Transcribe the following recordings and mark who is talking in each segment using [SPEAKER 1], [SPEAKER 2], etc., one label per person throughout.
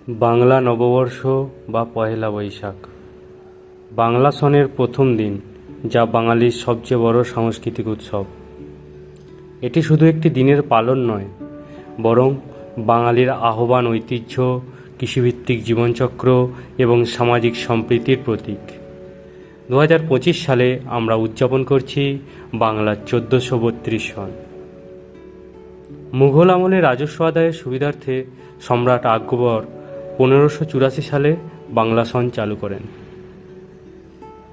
[SPEAKER 1] বাংলা নববর্ষ বা পহেলা বৈশাখ বাংলা সনের প্রথম দিন, যা বাঙালির সবচেয়ে বড় সাংস্কৃতিক উৎসব। এটি শুধু একটি দিনের পালন নয়, বরং বাঙালির আহ্বান, ঐতিহ্য, কৃষিভিত্তিক জীবনচক্র এবং সামাজিক সম্প্রীতির প্রতীক। 2025 সালে আমরা উদযাপন করছি বাংলার 1432 সন। মুঘল আমলে রাজস্ব আদায়ের সুবিধার্থে সম্রাট আকবর 1584 সালে বাংলা সন চালু করেন।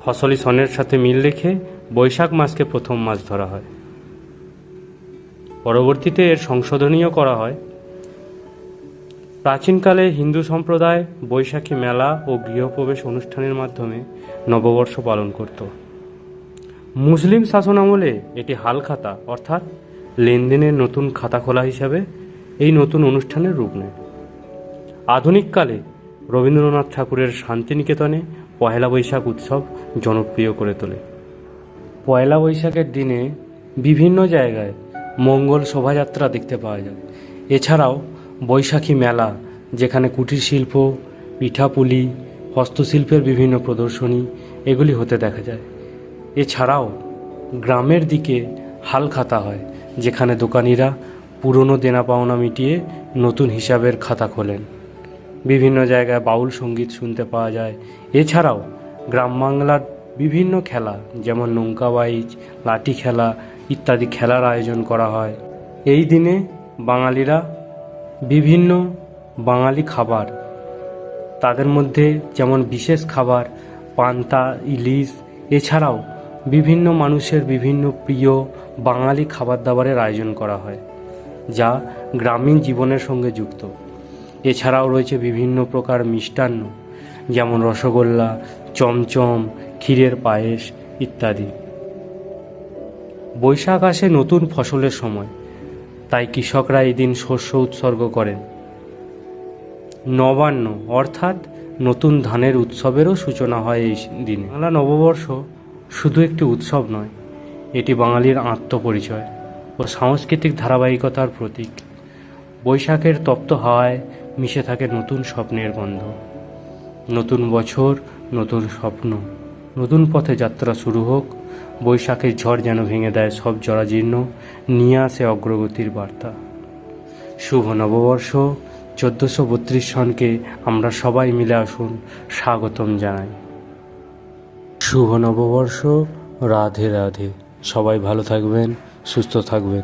[SPEAKER 1] ফসলি সনের সাথে মিল রেখে বৈশাখ মাসকে প্রথম মাস ধরা হয়। পরবর্তীতে এর সংশোধনীয় করা হয়। প্রাচীনকালে হিন্দু সম্প্রদায় বৈশাখী মেলা ও গৃহপ্রবেশ অনুষ্ঠানের মাধ্যমে নববর্ষ পালন করত। মুসলিম শাসন আমলে এটি হালখাতা অর্থাৎ লেনদেনের নতুন খাতা খোলা হিসাবে এই নতুন অনুষ্ঠানের রূপ নেয়। আধুনিককালে রবীন্দ্রনাথ ঠাকুরের শান্তিনিকেতনে পহেলা বৈশাখ উৎসব জনপ্রিয় করে তোলে। পয়লা বৈশাখের দিনে বিভিন্ন জায়গায় মঙ্গল শোভাযাত্রা দেখতে পাওয়া যায়। এছাড়াও বৈশাখী মেলা, যেখানে কুটির শিল্প, পিঠাপুলি, হস্তশিল্পের বিভিন্ন প্রদর্শনী এগুলি হতে দেখা যায়। এছাড়াও গ্রামের দিকে হালখাতা হয়, যেখানে দোকানিরা পুরনো দেনা পাওনা মিটিয়ে নতুন হিসাবের খাতা খোলেন। বিভিন্ন জায়গায় বাউল সঙ্গীত শুনতে পাওয়া যায়। এছাড়াও গ্রাম বাংলার বিভিন্ন খেলা, যেমন নৌকা বাইচ, লাঠি খেলা ইত্যাদি খেলার আয়োজন করা হয়। এই দিনে বাঙালিরা বিভিন্ন বাঙালি খাবার, তাদের মধ্যে যেমন বিশেষ খাবার পান্তা, ইলিশ, এছাড়াও বিভিন্ন মানুষের বিভিন্ন প্রিয় বাঙালি খাবার দাবারের আয়োজন করা হয়, যা গ্রামীণ জীবনের সঙ্গে যুক্ত। এছাড়াও রয়েছে বিভিন্ন প্রকার মিষ্টান্ন, যেমন রসগোল্লা, চমচম, ক্ষীরের পায়েস ইত্যাদি। বৈশাখ আসে নতুন ফসলের সময়, তাই কৃষকরা এই দিন শস্য উৎসর্গ করেন। নবান্ন অর্থাৎ নতুন ধানের উৎসবেরও সূচনা হয় এই দিনে। বাংলা নববর্ষ শুধু একটি উৎসব নয়, এটি বাঙালির আত্মপরিচয় ও সাংস্কৃতিক ধারাবাহিকতার প্রতীক। বৈশাখের তপ্ত হাওয়ায় মিশে থাকে নতুন স্বপ্নের গন্ধ। নতুন বছর, নতুন স্বপ্ন, নতুন পথে যাত্রা শুরু হোক। বৈশাখের ঝড় যেন ভেঙে দেয় সব জরাজীর্ণ, নিয়ে আসে অগ্রগতির বার্তা। শুভ নববর্ষ 1432 সনকে আমরা সবাই মিলে আসুন স্বাগতম জানাই। শুভ নববর্ষ, রাধে রাধে। সবাই ভালো থাকবেন, সুস্থ থাকবেন।